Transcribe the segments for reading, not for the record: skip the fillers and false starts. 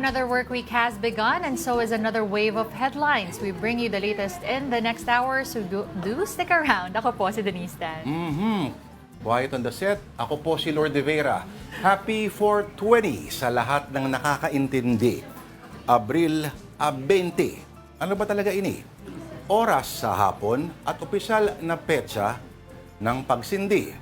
Another work week has begun and so is another wave of headlines. We bring you the latest in the next hour, so do stick around. Ako po si Denise Tan. Quiet on the set, ako po si Lord de Vera. Happy 420 sa lahat ng nakakaintindi. Abril 20. Ano ba talaga ini? Oras sa hapon at opisyal na petsa ng pagsindi.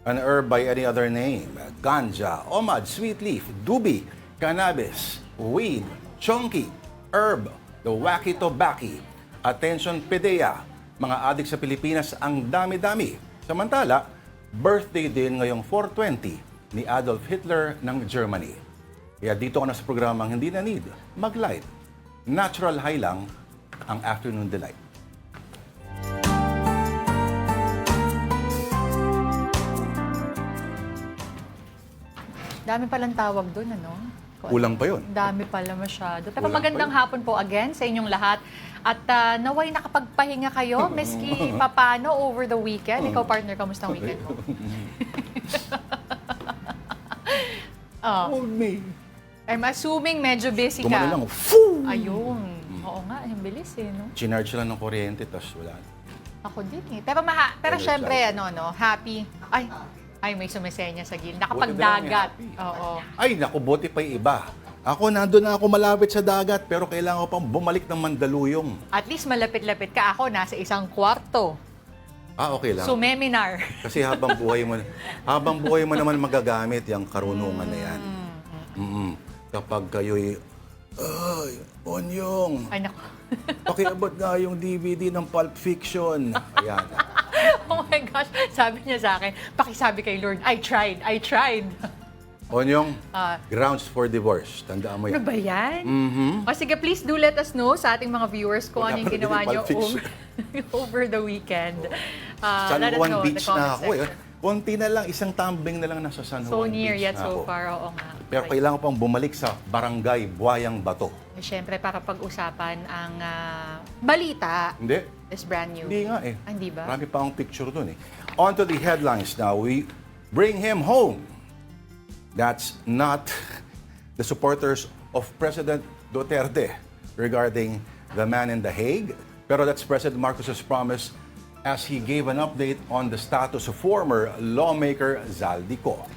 An herb by any other name, ganja, omad, sweet leaf, dubi, cannabis, weed, chonky, herb, the wacky tobacco, attention pedea, mga adik sa Pilipinas ang dami-dami. Samantala, birthday din ngayong 420 ni Adolf Hitler ng Germany. Kaya dito ko na sa programang hindi na need mag-light. Natural high lang ang afternoon delight. Dami palang tawag doon, ano? Kulang pa yun. Dami pala masyado. Pero Kulang magandang pa yun. hapon po again sa inyong lahat. At naway nakapagpahinga kayo, meski papano over the weekend. Ikaw, partner, kamusta ang weekend mo? Hold me. I'm assuming medyo busy Kumano ka. lang, foo! Ayun. Oo nga, ang bilis eh, no? Chinarge lang ng kuryente, tapos wala. Ako din eh. Pero, pero Energized. syempre, happy. Ay, may sumisenya sa gilid. Buti na lang, Nakapagdagat. happy. Oo. Ay, naku, buti pa yung iba. Ako, nandun na ako malapit sa dagat, pero kailangan ko pang bumalik ng Mandaluyong. At least malapit-lapit ka. Ako, nasa isang kwarto. Okay lang. Sumeminar. Kasi habang buhay mo naman magagamit yung karunungan na yan. Kapag kayo'y, ay, Onyong, Ay, naku. pakiabot nga yung DVD ng Pulp Fiction. Ayan. Oh my gosh. Sabi niya sa akin, pakisabi kay Lord, I tried. Onyong, Ah. grounds for divorce. Tandaan mo Ano yan. ba yan? O sige, please do let us know sa ating mga viewers kung ano yung Wala pa ginawa rin niyo Pulp Fiction. over the weekend. San Let us Juan know in the Beach na comment ako. section. Konti na lang, isang tumbling na lang nasa San So Juan near Beach yet na so ako. far, oo nga. Pero kailangan pang bumalik sa Barangay Buhayang Bato. Siyempre, para pag-usapan ang balita Hindi? is brand new. Hindi nga eh. Hindi ba? Marami pa akong picture dun eh. On to the headlines now. We bring him home. That's not the supporters of President Duterte regarding the man in The Hague. Pero that's President Marcos's promise as he gave an update on the status of former lawmaker Zaldico.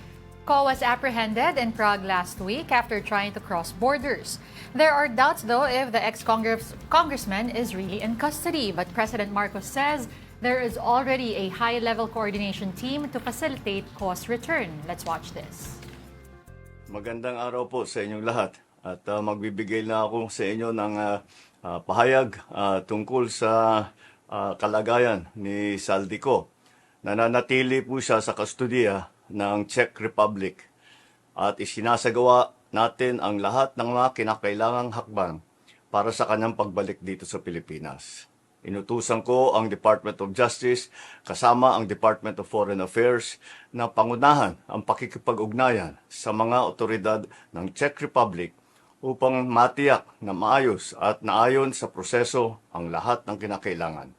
Ko was apprehended in Prague last week after trying to cross borders. There are doubts, though, if the ex-congressman is really in custody. But President Marcos says there is already a high-level coordination team to facilitate Ko's return. Let's watch this. Magandang araw po sa inyong lahat. At magbibigay na ako sa inyo ng pahayag tungkol sa kalagayan ni Zaldico. Nananatili po siya sa kustodiya ng Czech Republic at isinasagawa natin ang lahat ng mga kinakailangang hakbang para sa kanyang pagbalik dito sa Pilipinas. Inutusan ko ang Department of Justice kasama ang Department of Foreign Affairs na pangunahan ang pakikipag-ugnayan sa mga otoridad ng Czech Republic upang matiyak na maayos at naayon sa proseso ang lahat ng kinakailangan.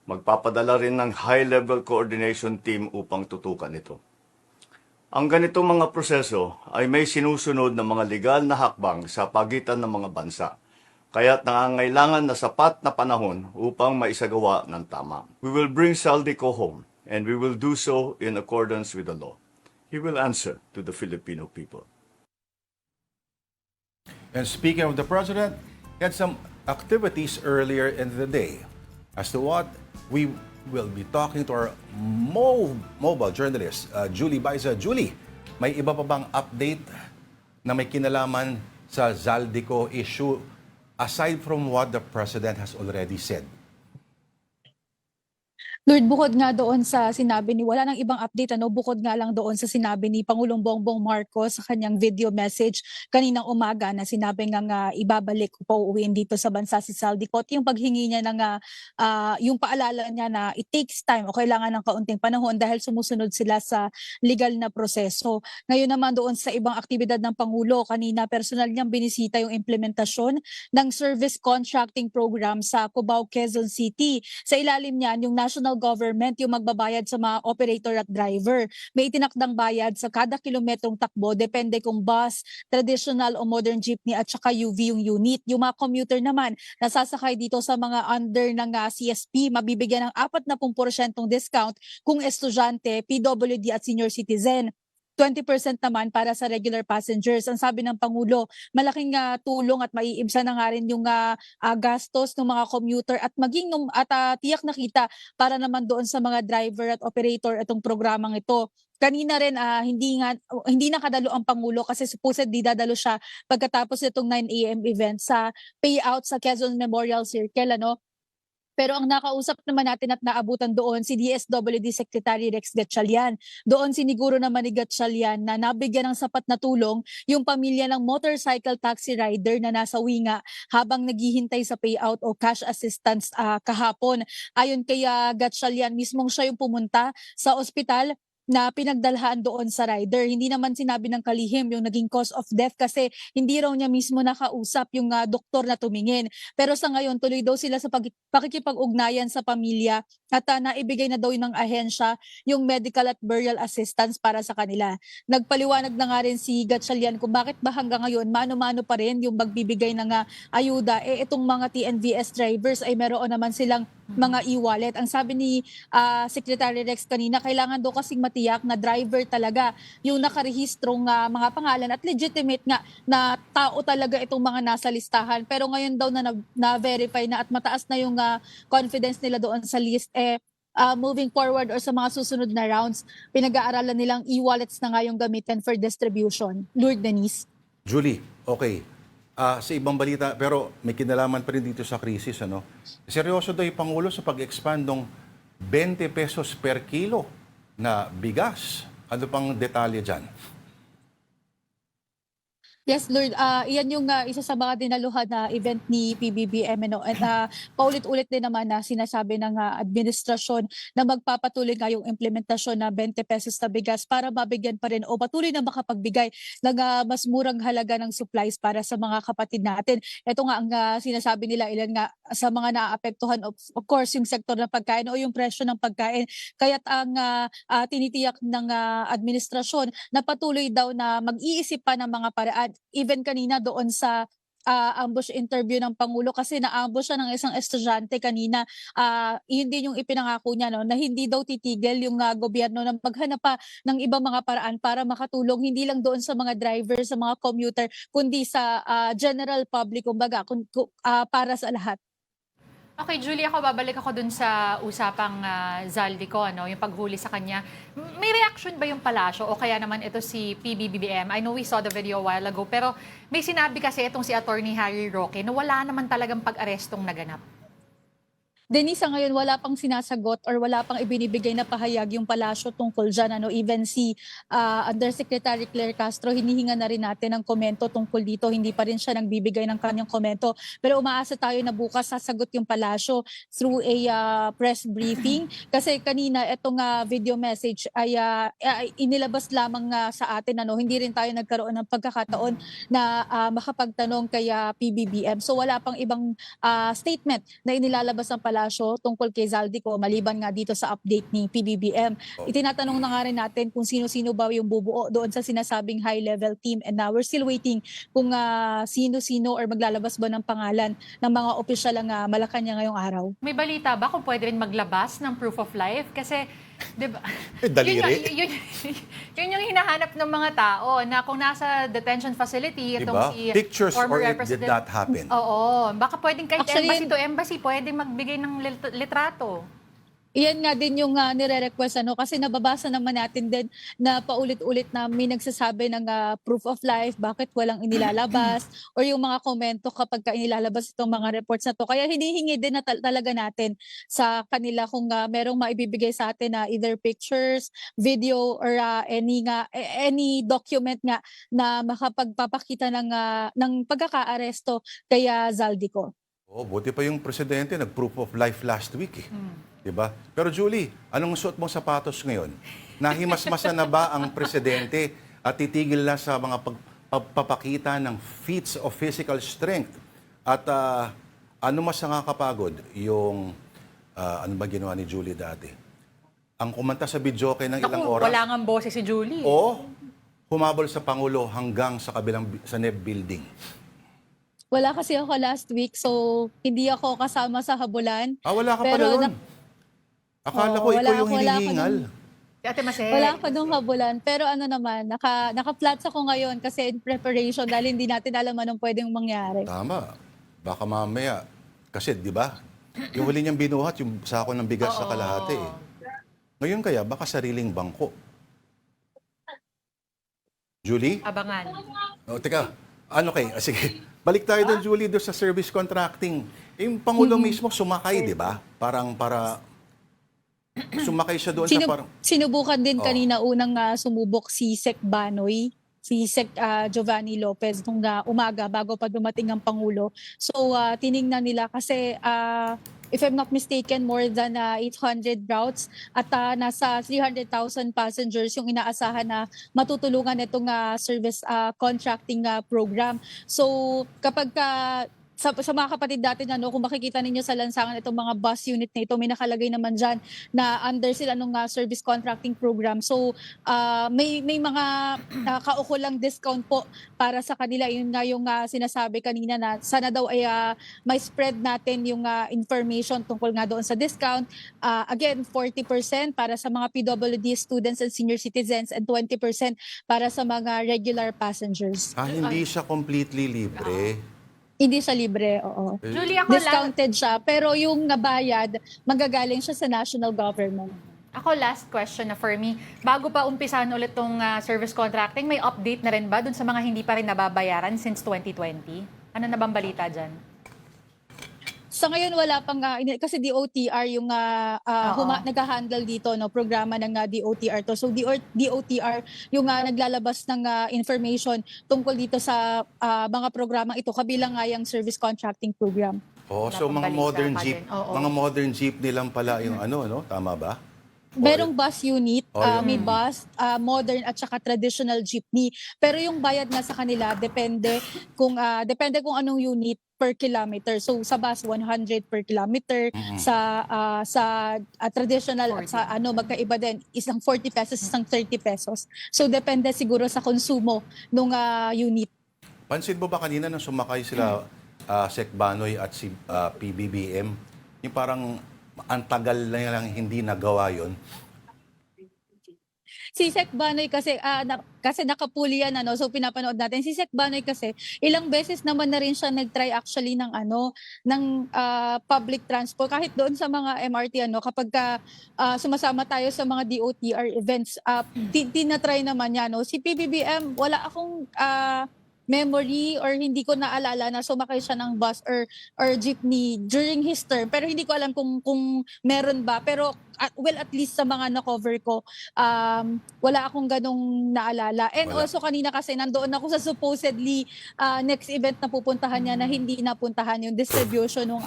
Magpapadala rin ng high-level coordination team upang tutukan ito. Ang ganitong mga proseso ay may sinusunod na mga legal na hakbang sa pagitan ng mga bansa. Kaya't nangangailangan na sapat na panahon upang maisagawa ng tama. We will bring Zaldico home and we will do so in accordance with the law. He will answer to the Filipino people. And speaking of the president, he had some activities earlier in the day. As to what, we will be talking to our mobile journalist, Julie Baiza. Julie, may iba pa bang update na may kinalaman sa Zaldico issue aside from what the president has already said? Lord, bukod nga doon sa sinabi ni, wala nang ibang update, bukod nga lang doon sa sinabi ni Pangulong Bongbong Marcos sa kanyang video message kaninang umaga na sinabi nga ibabalik o pauuwiin dito sa bansa si Zaldico. At yung paghingi niya yung paalala niya na it takes time o kailangan ng kaunting panahon dahil sumusunod sila sa legal na proseso. Ngayon naman doon sa ibang aktibidad ng Pangulo, kanina personal niyang binisita yung implementasyon ng service contracting program sa Cubao, Quezon City. Sa ilalim niyan, yung National national government yung magbabayad sa mga operator at driver. May itinakdang bayad sa kada kilometrong takbo, depende kung bus, traditional o modern jeepney at saka UV yung unit. Yung mga commuter naman, nasasakay dito sa mga under ng CSP, mabibigyan ng 40% discount kung estudyante, PWD at senior citizen. 20% naman para sa regular passengers. Ang sabi ng Pangulo, malaking tulong at maiibsan na nga rin yung gastos ng mga commuter at maging tiyak na kita para naman doon sa mga driver at operator itong programang ito. Kanina rin hindi nakadalo ang Pangulo kasi supposedly dadalo siya pagkatapos itong 9 AM event sa payout sa Quezon Memorial Circle, ano. Pero ang nakausap naman natin at naabutan doon si DSWD Secretary Rex Gatchalian. Doon siniguro naman ni Gatchalian na nabigyan ng sapat na tulong yung pamilya ng motorcycle taxi rider na nasa winga habang naghihintay sa payout o cash assistance kahapon. Ayon kay Gatchalian, mismong siya yung pumunta sa ospital na pinagdalhan doon sa rider. Hindi naman sinabi ng kalihim yung naging cause of death kasi hindi raw niya mismo nakausap yung doktor na tumingin. Pero sa ngayon, tuloy daw sila sa pakikipag-ugnayan sa pamilya at naibigay na daw ng ahensya yung medical at burial assistance para sa kanila. Nagpaliwanag na nga rin si Gatchalian kung bakit ba hanggang ngayon mano-mano pa rin yung magbibigay ng ayuda. Itong mga TNVS drivers ay meron naman silang mga e-wallet. Ang sabi ni Secretary Rex kanina, kailangan daw kasing matiyak na driver talaga yung nakarehistrong mga pangalan at legitimate nga na tao talaga itong mga nasa listahan. Pero ngayon daw na-verify na at mataas na yung confidence nila doon sa list, moving forward or sa mga susunod na rounds, pinag-aaralan nilang e-wallets na nga yung gamitin for distribution. Lord Denise. Julie, okay. Sa ibang balita, pero may kinalaman pa rin dito sa krisis, ano? Seryoso daw yung Pangulo sa pag-expand ng 20 pesos per kilo na bigas. Ano pang detalye dyan? Yes, Lord. Iyan yung isa sa mga dinaluhan na event ni PBBM. At paulit-ulit din naman na sinasabi ng administrasyon na magpapatuloy nga yung implementasyon na 20 pesos na bigas para mabigyan pa rin o patuloy na makapagbigay ng mas murang halaga ng supplies para sa mga kapatid natin. Ito nga ang sinasabi nila, ilan nga sa mga naaapektuhan of course yung sektor ng pagkain o yung presyo ng pagkain. Kaya't ang tinitiyak ng administrasyon na patuloy daw na mag-iisip pa ng mga paraan. Even kanina doon sa ambush interview ng Pangulo kasi na-ambush siya ng isang estudyante kanina. Yun din yung ipinangako niya, no, na hindi daw titigil yung gobyerno na maghanap pa ng ibang mga paraan para makatulong hindi lang doon sa mga driver, sa mga commuter, kundi sa general public, kumbaga, para sa lahat. Okay, Julie, babalik ako dun sa usapang Zaldico, ano, yung paghuli sa kanya. May reaction ba yung palasyo o kaya naman ito si PBBM? I know we saw the video a while ago, pero may sinabi kasi itong si Attorney Harry Roque na wala naman talagang pag-arestong naganap. Denise, ngayon wala pang sinasagot or wala pang ibinibigay na pahayag yung palasyo tungkol dyan. Even si Undersecretary Claire Castro, hinihinga na rin natin ng komento tungkol dito. Hindi pa rin siya nagbibigay ng kanyang komento. Pero umaasa tayo na bukas sasagot yung palasyo through a press briefing. Kasi kanina itong video message ay inilabas lamang sa atin. Hindi rin tayo nagkaroon ng pagkakataon na makapagtanong kay PBBM. So wala pang ibang statement na inilalabas ng palasyo tungkol kay Zaldico maliban nga dito sa update ni PBBM. Itinatanong na nga rin natin kung sino-sino ba yung bubuo doon sa sinasabing high-level team, and we're still waiting kung sino-sino or maglalabas ba ng pangalan ng mga opisyal ng Malacanang ngayong araw. May balita ba kung pwede rin maglabas ng proof of life? Kasi, di ba? Daliri. Yun yung hinahanap ng mga tao na kung nasa detention facility, itong Diba? si Pictures former or it did representative. not happen. Oo. Baka pwedeng kahit Actually, embassy to embassy, pwedeng magbigay ng litrato. Iyan nga din yung nire-request kasi nababasa naman natin din na paulit-ulit na may nagsasabi ng proof of life, bakit walang inilalabas or yung mga komento kapag inilalabas itong mga reports na to. Kaya hinihingi din na talaga natin sa kanila kung merong maibibigay sa atin na either pictures, video or any document nga na makapagpapakita ng pagkaka-aresto kay Zaldico. Buti pa yung presidente nag-proof of life last week. Diba? Pero Julie, anong suot mong sapatos ngayon? Nahimasmasan na ba ang presidente at titigil na sa mga pagpapakita ng feats of physical strength? At ano mas nakakapagod? Yung ano ba ginawa ni Julie dati? Ang kumanta sa videoke ng ilang Naku, oras. wala nga boses si Julie. O humabol sa Pangulo hanggang sa kabilang sa NEB building. Wala kasi ako last week, so hindi ako kasama sa habulan. Wala ka Pero pala doon. Akala ko wala ikaw yung wala ako hinihingal. Si Ate Mase. Wala ako nung habulan. Pero ano naman, naka-flats ako ngayon kasi in preparation dahil hindi natin alam anong pwedeng mangyari. Tama. Baka mamaya. Kasi, di ba? Yung huli niyang binuhat, yung sako ng bigas sa kalahati. Eh. Ngayon kaya, baka sariling bangko. Julie? Abangan. Teka. Ano sige. Balik tayo doon, Julie, doon sa service contracting. Yung Pangulo mismo sumakay, di ba? Para sumakay siya doon sa parang... Sinubukan din kanina unang sumubok si Sec Banoy, si Sec Giovanni Lopez nung umaga bago pa dumating ang Pangulo. So tiningnan nila kasi if I'm not mistaken, more than 800 routes at nasa 300,000 passengers yung inaasahan na matutulungan itong service contracting program. So kapag sa mga kapatid natin, kung makikita ninyo sa lansangan itong mga bus unit na ito, may nakalagay naman dyan na under sila nung service contracting program. So, may mga kaukulang discount po para sa kanila. Yun nga yung sinasabi kanina na sana daw ay may spread natin yung information tungkol nga doon sa discount. Again, 40% para sa mga PWD students and senior citizens and 20% para sa mga regular passengers. hindi siya completely libre. Hindi siya libre, oo. Julie, ako Discounted siya, pero yung nabayad, manggagaling siya sa national government. Ako last question na for me. Bago pa umpisahan ulit tong service contracting, may update na rin ba dun sa mga hindi pa rin nababayaran since 2020? Ano na bang balita dyan? Sa ngayon wala pang kasi DOTR yung nag-handle dito programa ng DOTR to. So DOTR yung naglalabas ng information tungkol dito sa mga programang ito kabilang nga yung service contracting program. So Wala pang mga balita modern pa jeep, din. Oo. mga modern jeep nilang pala yung tama ba? Merong bus unit, yun. may bus, modern at saka traditional jeepney. Pero yung bayad na sa kanila depende kung anong unit per kilometer. So sa bus 100 per kilometer, sa traditional at sa magkaiba din, isang 40 pesos, isang 30 pesos. So depende siguro sa konsumo nung unit. Pansin mo ba kanina nang sumakay sila Sec Banoy at si PBBM, yung parang ang tagal na lang hindi nagawa yon. Si Sec Banoy kasi kasi nakapuli yan so pinapanood natin. Si Sec Banoy kasi ilang beses naman na rin siya nagtry actually ng public transport kahit doon sa mga MRT kapag sumasama tayo sa mga DOTR events tinatry naman niya si PBBM wala akong memory or hindi ko naalala na sumakay siya ng bus or jeepney during his term. Pero hindi ko alam kung meron ba. Pero at least sa mga na-cover ko, wala akong ganong naalala. And Wala. also kanina kasi nandoon ako sa supposedly next event na pupuntahan niya na hindi napuntahan yung distribution ng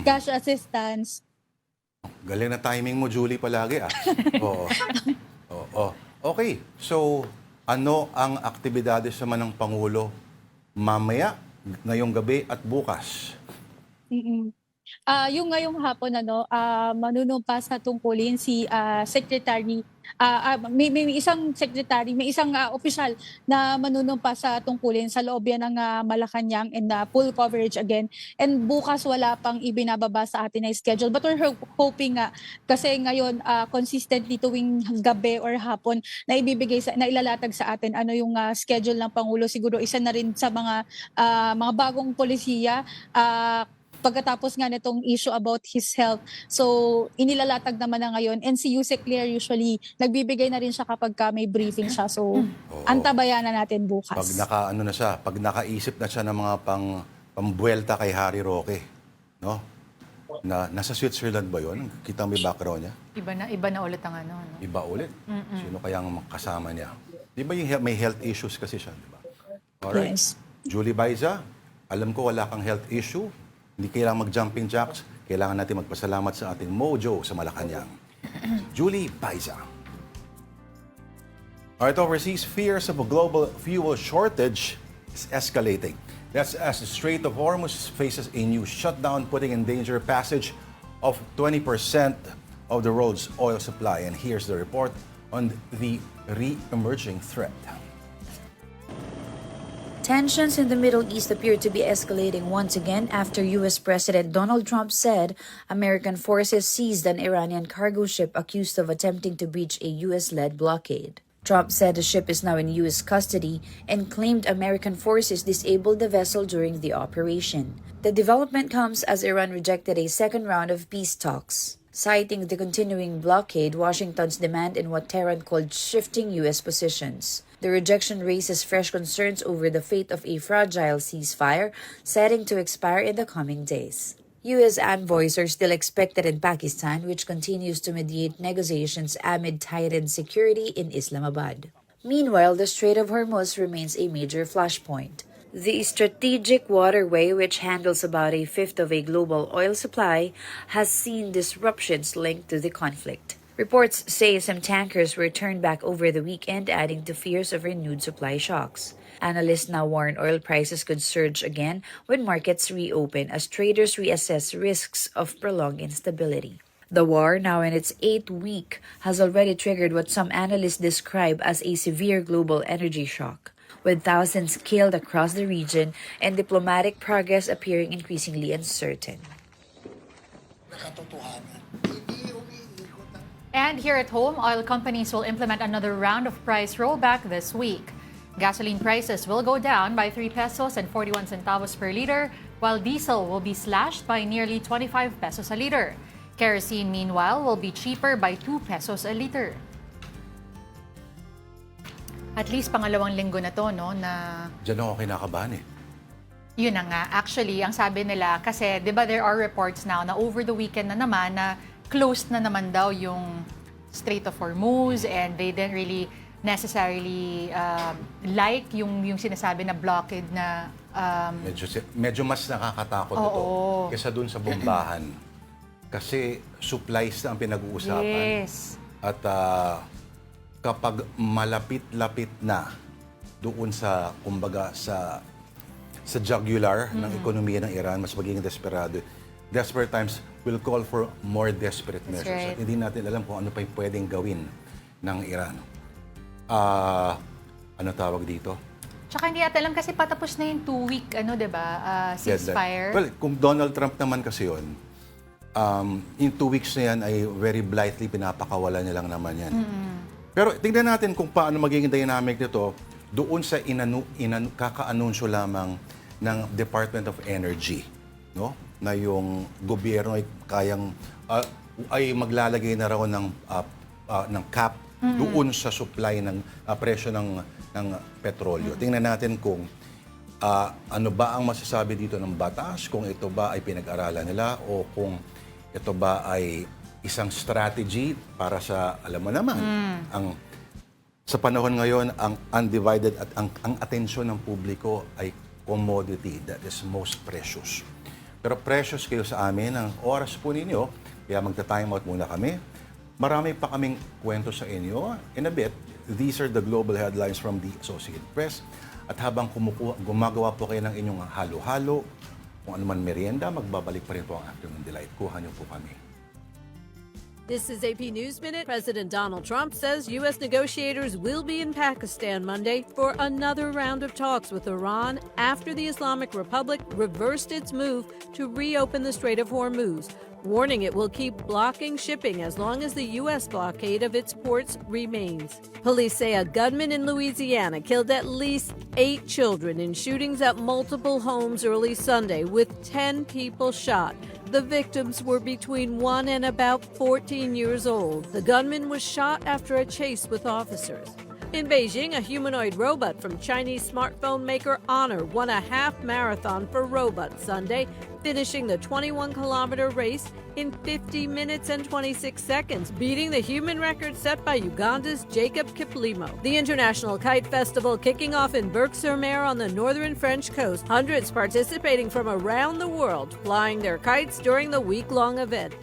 cash assistance. Galing na timing mo, Julie, palagi Oo. Oo. Okay, so ano ang aktibidades naman ng Pangulo mamaya, ngayong gabi at bukas? Yung ngayong hapon manunumpa sa tungkulin si Secretary may isang secretary, may isang opisyal na manunumpa sa tungkulin sa loob yan ng Malacanang and full coverage again. And bukas wala pang ibinababa sa atin na schedule. But we're hoping kasi ngayon consistently tuwing gabi or hapon na na ilalatag sa atin yung schedule ng Pangulo. Siguro isa na rin sa mga bagong polisiya pagkatapos nga nitong issue about his health. So, inilalatag naman na ngayon. And si Yusek Claire usually, nagbibigay na rin siya kapag may briefing siya. So, antabayan na natin bukas. Pag nakaisip na siya ng mga pambuelta kay Harry Roque, no? Nasa Switzerland ba yun? Kita may background niya? Iba na ulit ang Iba ulit? Sino kayang kasama niya? Di ba yung may health issues kasi siya, di ba? Alright. Yes. Julie Baiza, alam ko wala kang health issue. Hindi kailangan mag-jumping jacks. Kailangan natin magpasalamat sa ating mojo sa Malacanang. Julie Baiza. Alright, overseas fears of a global fuel shortage is escalating. That's as the Strait of Hormuz faces a new shutdown, putting in danger passage of 20% of the world's oil supply. And here's the report on the re-emerging threat. Tensions in the Middle East appear to be escalating once again after U.S. President Donald Trump said American forces seized an Iranian cargo ship accused of attempting to breach a U.S.-led blockade. Trump said the ship is now in U.S. custody and claimed American forces disabled the vessel during the operation. The development comes as Iran rejected a second round of peace talks. Citing the continuing blockade, Washington's demand in what Tehran called shifting U.S. positions. The rejection raises fresh concerns over the fate of a fragile ceasefire setting to expire in the coming days. U.S. envoys are still expected in Pakistan, which continues to mediate negotiations amid tightened security in Islamabad. Meanwhile, the Strait of Hormuz remains a major flashpoint. The strategic waterway, which handles about a fifth of a global oil supply, has seen disruptions linked to the conflict. Reports say some tankers were turned back over the weekend, adding to fears of renewed supply shocks. Analysts now warn oil prices could surge again when markets reopen as traders reassess risks of prolonged instability. The war, now in its 8th week, has already triggered what some analysts describe as a severe global energy shock, with thousands killed across the region and diplomatic progress appearing increasingly uncertain. And here at home, oil companies will implement another round of price rollback this week. Gasoline prices will go down by 3 pesos and 41 centavos per liter, while diesel will be slashed by nearly 25 pesos a liter. Kerosene, meanwhile, will be cheaper by 2 pesos a liter. At least pangalawang linggo na to, no, na... Diyan ako kinakabahan eh. Yun na nga. Actually, ang sabi nila, kasi di ba there are reports now na over the weekend na naman na closed na naman daw yung Strait of Hormuz and they didn't really necessarily like yung sinasabi na blockade na... Medyo mas nakakatakot ito kaysa dun sa bombahan. Kasi supplies na ang pinag-uusapan. Yes. At kapag malapit-lapit na doon sa, kumbaga, sa jugular ng ekonomiya ng Iran, mas magiging desperado. Desperate times will call for more desperate measures. Right. At hindi natin alam kung ano pa yung pwedeng gawin ng Iran. Ano tawag dito? Tsaka hindi natin alam kasi patapos na yung 2-week, ceasefire. Well, kung Donald Trump naman kasi yun, in 2 weeks na yan ay very blithely pinapakawala niya lang naman yan. Pero tingnan natin kung paano magiging dynamic nito doon sa kaka-anunsyo lamang ng Department of Energy, no? Na yung gobyerno ay kayang ay maglalagay na raw ng cap doon sa supply ng presyo ng petrolyo. Tingnan natin kung ano ba ang masasabi dito ng batas, kung ito ba ay pinag-aralan nila o kung ito ba ay isang strategy para sa, alam mo naman, sa panahon ngayon, ang undivided at ang atensyon ng publiko ay commodity that is most precious. Pero precious kayo sa amin, ang oras po ninyo, kaya magta-time out muna kami. Marami pa kaming kwento sa inyo. In a bit, these are the global headlines from the Associated Press. At habang gumagawa po kayo ng inyong halo-halo, kung ano man merienda, magbabalik pa rin po ang Afternoon Delight. Kuha niyo po kami. This is AP News Minute. President Donald Trump says U.S. negotiators will be in Pakistan Monday for another round of talks with Iran after the Islamic Republic reversed its move to reopen the Strait of Hormuz, warning it will keep blocking shipping as long as the U.S. blockade of its ports remains. Police say a gunman in Louisiana killed at least 8 children in shootings at multiple homes early Sunday, with 10 people shot. The victims were between 1 and about 14 years old. The gunman was shot after a chase with officers. In Beijing, a humanoid robot from Chinese smartphone maker Honor won a half marathon for robots Sunday, finishing the 21-kilometer race in 50 minutes and 26 seconds, beating the human record set by Uganda's Jacob Kiplimo. The International Kite Festival kicking off in Berck-sur-Mer on the northern French coast. Hundreds participating from around the world, flying their kites during the week-long event.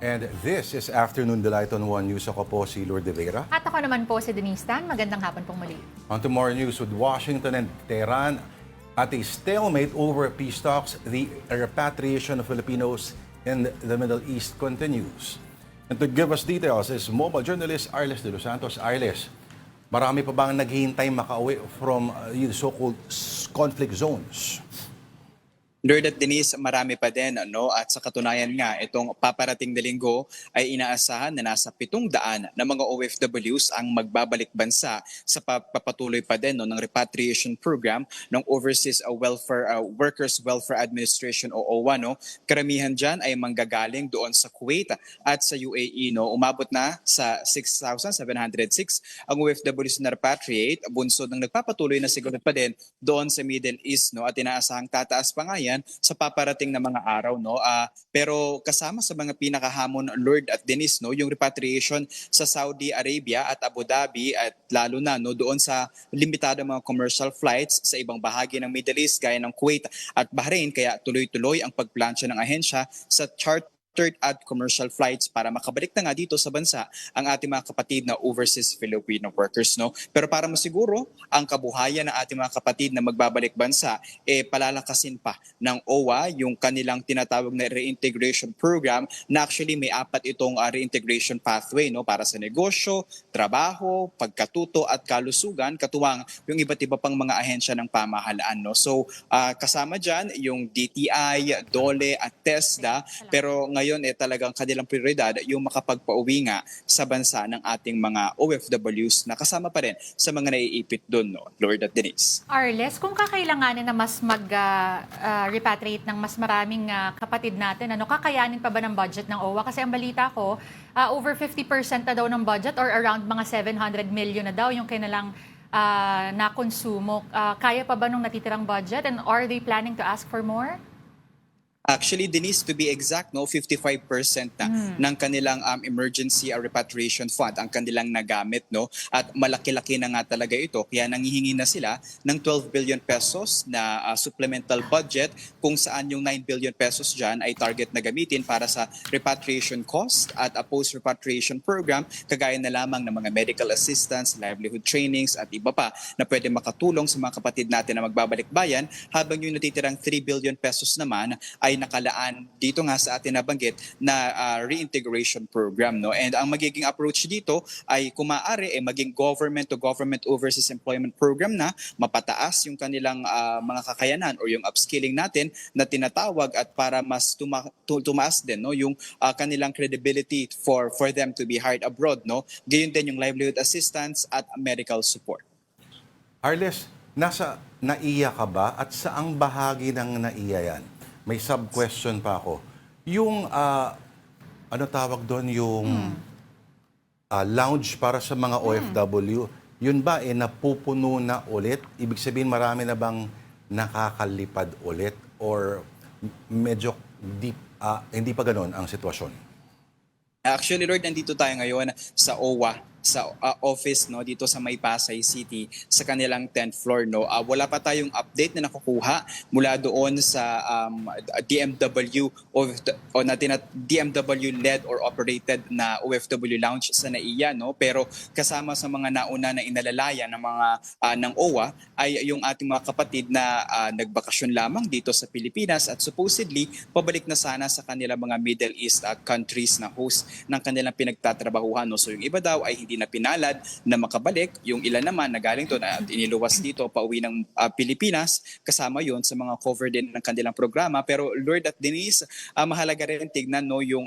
And this is Afternoon Delight on One News. Ako po si Lourdes Vera. At ako naman po si Denise Tan. Magandang hapon pong muli. On to more news with Washington and Tehran at a stalemate over peace talks. The repatriation of Filipinos in the Middle East continues. And to give us details is mobile journalist Arles de los Santos. Arles, marami pa bang naghihintay makauwi from the so-called conflict zones? Lord at Denise, marami pa din, ano? At sa katunayan nga, itong paparating na linggo ay inaasahan na nasa 700 na mga OFWs ang magbabalik bansa sa papatuloy pa din, no, ng repatriation program ng Overseas Workers Welfare Administration o OWA. No? Karamihan dyan ay manggagaling doon sa Kuwait at sa UAE. No? Umabot na sa 6,706 ang OFWs na repatriate, bunsod ng nagpapatuloy na siguro pa din doon sa Middle East. No? At inaasahang tataas pa nga yan sa paparating na mga araw, no. Pero kasama sa mga pinakahamon, Lord at Denise, no, yung repatriation sa Saudi Arabia at Abu Dhabi at lalo na, no, doon sa limitado mga commercial flights sa ibang bahagi ng Middle East gaya ng Kuwait at Bahrain, kaya tuloy-tuloy ang pagplansya ng ahensya sa chartered at commercial flights para makabalik na nga dito sa bansa ang ating mga kapatid na overseas Filipino workers, no. Pero para masiguro ang kabuhayan ng ating mga kapatid na magbabalik bansa, palalakasin pa ng OWA yung kanilang tinatawag na reintegration program na actually may 4 itong reintegration pathway, no, para sa negosyo, trabaho, pagkatuto at kalusugan, katuwang yung iba't iba pang mga ahensya ng pamahalaan, no. So kasama dyan yung DTI, DOLE at TESDA, pero ngayon talagang kanilang prioridad yung makapagpauwi nga sa bansa ng ating mga OFWs na kasama pa rin sa mga naiipit doon, no, Lord at Denise. Arles, kung kakailanganin na mas mag-repatriate ng mas maraming kapatid natin, ano, kakayanin pa ba ng budget ng OWA? Kasi ang balita ko, over 50% na daw ng budget or around mga 700 million na daw yung kanilang nakonsumo. Kaya pa ba nung natitirang budget and are they planning to ask for more? Actually, Denise, to be exact, no, 55% na ng kanilang emergency repatriation fund ang kanilang nagamit, no, at malaki-laki na nga talaga ito. Kaya nanghihingi na sila ng 12 billion pesos na supplemental budget kung saan yung 9 billion pesos dyan ay target na gamitin para sa repatriation cost at a post-repatriation program kagaya na lamang ng mga medical assistance, livelihood trainings at iba pa na pwede makatulong sa mga kapatid natin na magbabalik bayan, habang yung natitirang 3 billion pesos naman ay nakalaan dito nga sa atin nabanggit na reintegration program, no. And ang magiging approach dito ay kung maaari maging government to government overseas employment program na mapataas yung kanilang mga kakayanan or yung upskilling natin na tinatawag at para mas tumaas din, no, yung kanilang credibility for them to be hired abroad, no. Gayon din yung livelihood assistance at medical support. Arles, naiya ka ba at saang bahagi ng naiya yan? May sub-question pa ako. Yung, ano tawag doon, yung lounge para sa mga OFW, yun ba napupuno na ulit? Ibig sabihin marami na bang nakakalipad ulit? Or medyo deep, hindi pa ganun ang sitwasyon? Actually, Lord, nandito tayo ngayon sa OWA, sa office, no, dito sa May Pasay City sa kanilang 10th floor, no. Wala pa tayong update na nakukuha mula doon sa DMW DMW led or operated na OFW lounge sa NAIA, no. Pero kasama sa mga nauna na inalalayan ng mga ng OWA ay yung ating mga kapatid na nagbakasyon lamang dito sa Pilipinas at supposedly pabalik na sana sa kanilang mga Middle East countries na host ng kanilang pinagtatrabahuhan, no. So yung iba daw ay hindi na pinalad na makabalik. Yung ilan naman na galing to na iniluwas dito pauwi ng Pilipinas, kasama yon sa mga cover din ng kanilang programa. Pero Lord at Denise, mahalaga rin tignan, no, yung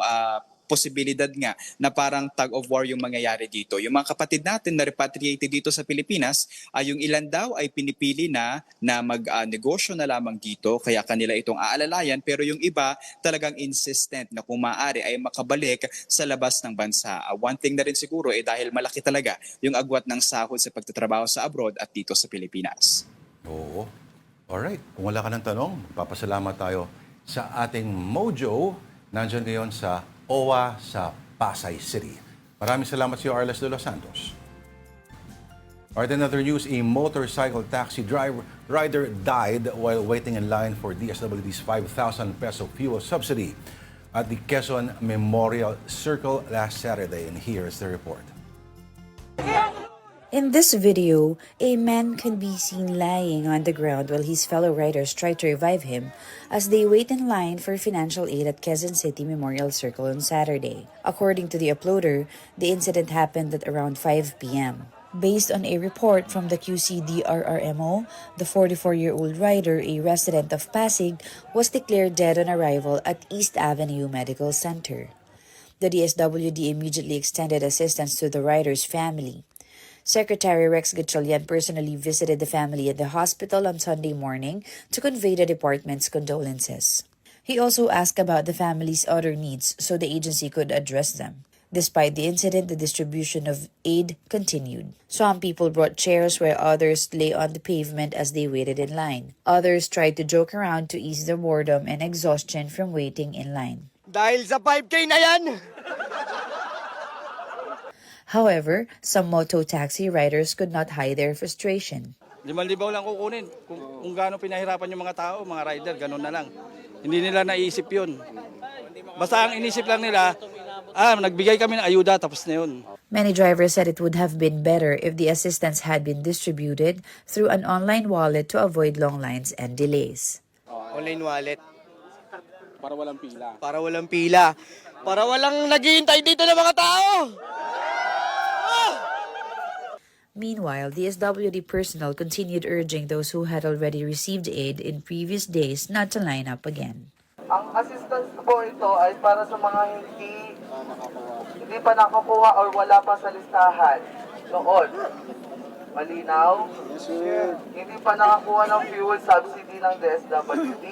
posibilidad nga na parang tug of war yung mangyayari dito. Yung mga kapatid natin na repatriated dito sa Pilipinas, yung ilan daw ay pinipili na mag-negosyo na lamang dito, kaya kanila itong aalalayan, pero yung iba talagang insistent na kung maaari ay makabalik sa labas ng bansa. One thing na rin siguro dahil malaki talaga yung agwat ng sahod sa pagtatrabaho sa abroad at dito sa Pilipinas. Oo. Alright. Kung wala ka ng tanong, papasalamat tayo sa ating Mojo. Nandiyan ngayon sa OWA sa Pasay City. Maraming salamat sa iyo, Arles de los Santos. Alright, in other news, a motorcycle taxi rider died while waiting in line for DSWD's 5,000 peso fuel subsidy. at the Quezon Memorial Circle last Saturday. And here's the report. In this video, a man can be seen lying on the ground while his fellow riders try to revive him as they wait in line for financial aid at Quezon City Memorial Circle on Saturday. According to the uploader, the incident happened at around 5 p.m. Based on a report from the QCDRRMO, the 44-year-old rider, a resident of Pasig, was declared dead on arrival at East Avenue Medical Center. The DSWD immediately extended assistance to the rider's family. Secretary Rex Gatchalian personally visited the family at the hospital on Sunday morning to convey the department's condolences. He also asked about the family's other needs so the agency could address them. Despite the incident, the distribution of aid continued. Some people brought chairs where others lay on the pavement as they waited in line. Others tried to joke around to ease the boredom and exhaustion from waiting in line. Dahil sa 5K na yan! However, some moto taxi riders could not hide their frustration. 5,000 lang kukunin. Kung gaano pinahirapan yung mga tao, mga rider, ganun na lang. Hindi nila naisip yun. Basta ang inisip lang nila, nagbigay kami ng ayuda, tapos na yun. Many drivers said it would have been better if the assistance had been distributed through an online wallet to avoid long lines and delays. Online wallet. Para walang pila. Para walang pila. Para walang naghihintay dito ng mga tao! Meanwhile, the SWD personnel continued urging those who had already received aid in previous days not to line up again. Ang assistance po ito ay para sa mga hindi pa nakakuha or wala pa sa listahan noon. Malinaw? Hindi pa nakakuha ng fuel subsidy ng DSWD.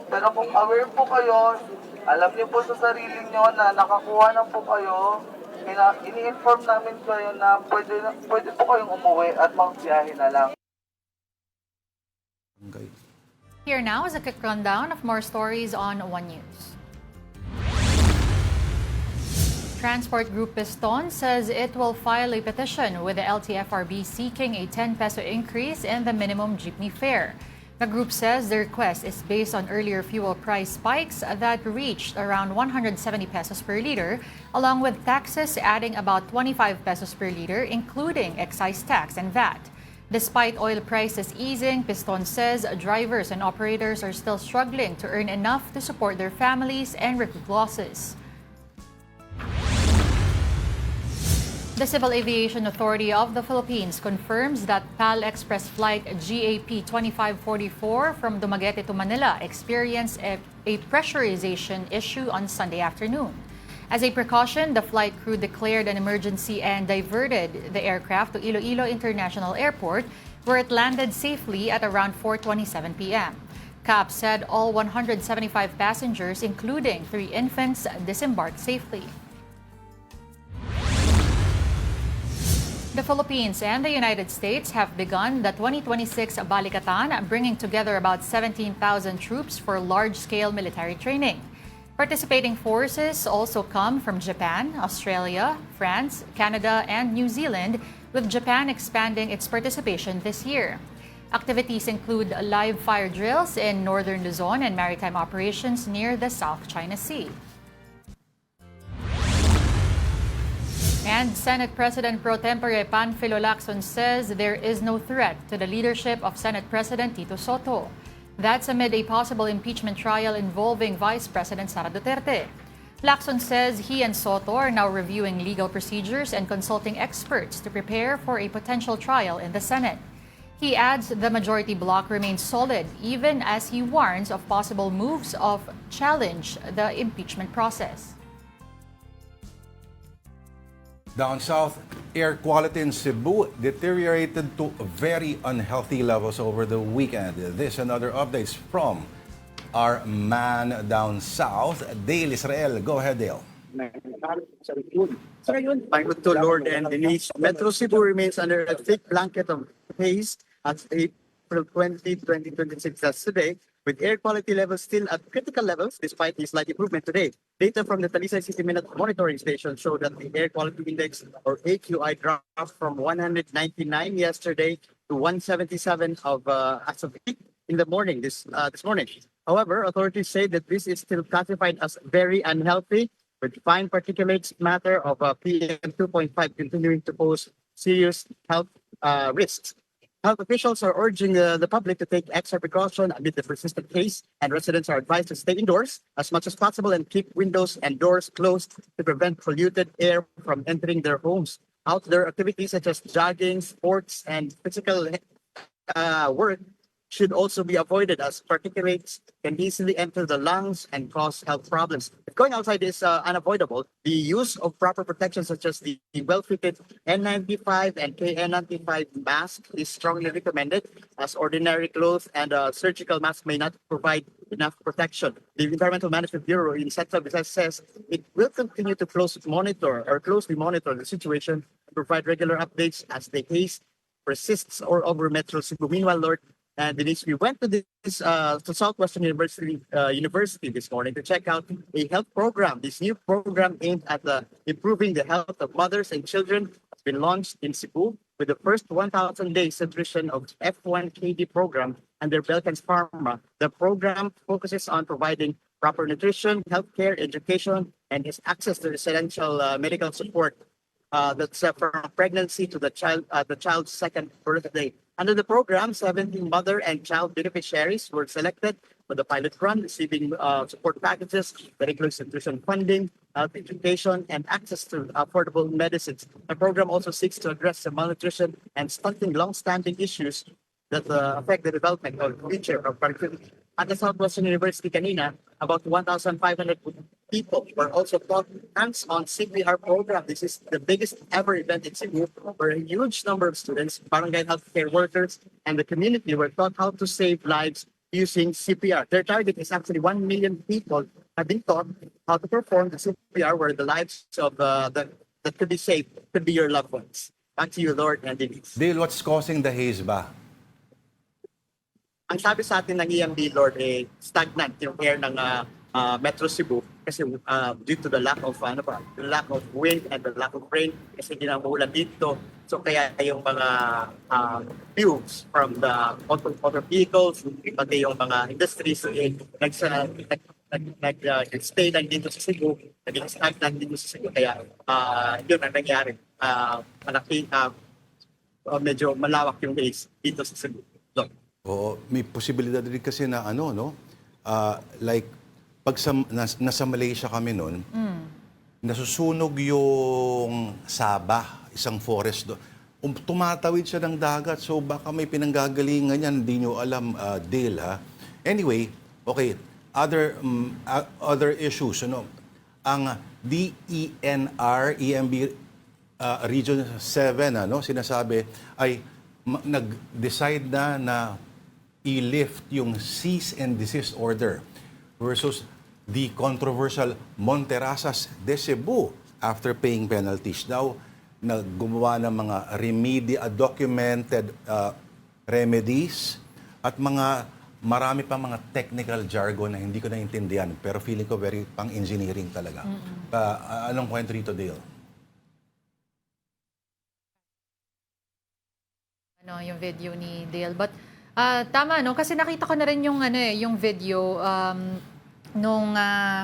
Pero kung aware po kayo, alam niyo po sa sarili niyo na nakakuha na po kayo, ini-inform namin kayo na pwede po kayong umuwi at magbiyahe na lang. Here now is a quick rundown of more stories on One News. Transport Group Piston says it will file a petition with the LTFRB seeking a 10 peso increase in the minimum jeepney fare. The group says the request is based on earlier fuel price spikes that reached around 170 pesos per liter, along with taxes adding about 25 pesos per liter, including excise tax and VAT. Despite oil prices easing, Piston says drivers and operators are still struggling to earn enough to support their families and recoup losses. The Civil Aviation Authority of the Philippines confirms that PAL Express flight GAP 2544 from Dumaguete to Manila experienced a pressurization issue on Sunday afternoon. As a precaution, the flight crew declared an emergency and diverted the aircraft to Iloilo International Airport, where it landed safely at around 4:27 p.m. CAAP said all 175 passengers, including 3 infants, disembarked safely. The Philippines and the United States have begun the 2026 Balikatan, bringing together about 17,000 troops for large-scale military training. Participating forces also come from Japan, Australia, France, Canada, and New Zealand, with Japan expanding its participation this year. Activities include live fire drills in northern Luzon and maritime operations near the South China Sea. And Senate President Pro Tempore Panfilo Lacson says there is no threat to the leadership of Senate President Tito Soto. That's amid a possible impeachment trial involving Vice President Sara Duterte. Lacson says he and Soto are now reviewing legal procedures and consulting experts to prepare for a potential trial in the Senate. He adds the majority bloc remains solid, even as he warns of possible moves of challenge the impeachment process. Down south, air quality in Cebu deteriorated to very unhealthy levels over the weekend. This and other updates from our man down south, Dale Israel. Go ahead, Dale. Thank to Lord and Denise. Metro Cebu remains under a thick blanket of haze as April 20, 2026 as today, with air quality levels still at critical levels despite a slight improvement today. Data from the Talisay City Minute Monitoring Station show that the air quality index, or AQI, dropped from 199 yesterday to 177 as of 8 in the morning this morning. However, authorities say that this is still classified as very unhealthy, with fine particulate matter of PM 2.5 continuing to pose serious health risks. Health officials are urging the public to take extra precaution amid the persistent case, and residents are advised to stay indoors as much as possible and keep windows and doors closed to prevent polluted air from entering their homes. Outdoor activities such as jogging, sports, and physical work should also be avoided as particulates can easily enter the lungs and cause health problems. If going outside is unavoidable, the use of proper protection such as the well-fitted N95 and KN95 mask is strongly recommended, as ordinary clothes and surgical mask may not provide enough protection. The Environmental Management Bureau in Central Visayas says it will continue to closely monitor the situation and provide regular updates as the case persists or over Metro Cebu. Meanwhile, Lord and Denise, we went to to Southwestern University this morning to check out a health program. This new program aimed at improving the health of mothers and children has been launched in Cebu with the first 1,000-day subscription of F1KD program under Belkans Pharma. The program focuses on providing proper nutrition, healthcare, education, and its access to essential medical support. That's from pregnancy to the child's second birthday. Under the program, 17 mother and child beneficiaries were selected for the pilot run, receiving support packages that includes nutrition funding, health education, and access to affordable medicines. The program also seeks to address the malnutrition and stunting long-standing issues that affect the development of future of productivity. At the Southwestern University kanina, about 1,500 people were also taught hands-on CPR program. This is the biggest ever event in Cebu, where a huge number of students, barangay healthcare workers, and the community were taught how to save lives using CPR. Their target is actually 1 million people have been taught how to perform the CPR, where the lives of that could be saved could be your loved ones. Back to you, Lord and Denise. Dale, what's causing the haze ba? Ang sabi sa atin ng EMB, Lord, stagnant yung air ng Metro Cebu kasi due to the lack of the lack of wind and the lack of rain kasi hindi na maulan dito. So kaya yung mga fumes from the motor vehicles, pati yung mga industries nag-stay lang dito sa Cebu, naging stagnant dito sa Cebu. Kaya yun ang nangyari. Medyo malawak yung haze dito sa Cebu. Lord. Oo, may posibilidad din kasi na like pag nasa Malaysia kami noon, nasusunog yung Sabah, isang forest doon. Tumatawid siya ng dagat, so baka may pinanggagalingan yan, hindi nyo alam, Dale, ha? Anyway, okay, other issues, ang DENR, EMB Region 7, sinasabi ay nag-decide na i-lift yung cease and desist order versus the controversial Monterasas de Cebu after paying penalties. Daw, gumawa ng mga documented remedies at marami pa mga technical jargon na hindi ko naintindihan, pero feeling ko very pang-engineering talaga. Anong kwento rito, Dale? Yung video ni Dale, but tama, no? Kasi nakita ko na rin yung video nung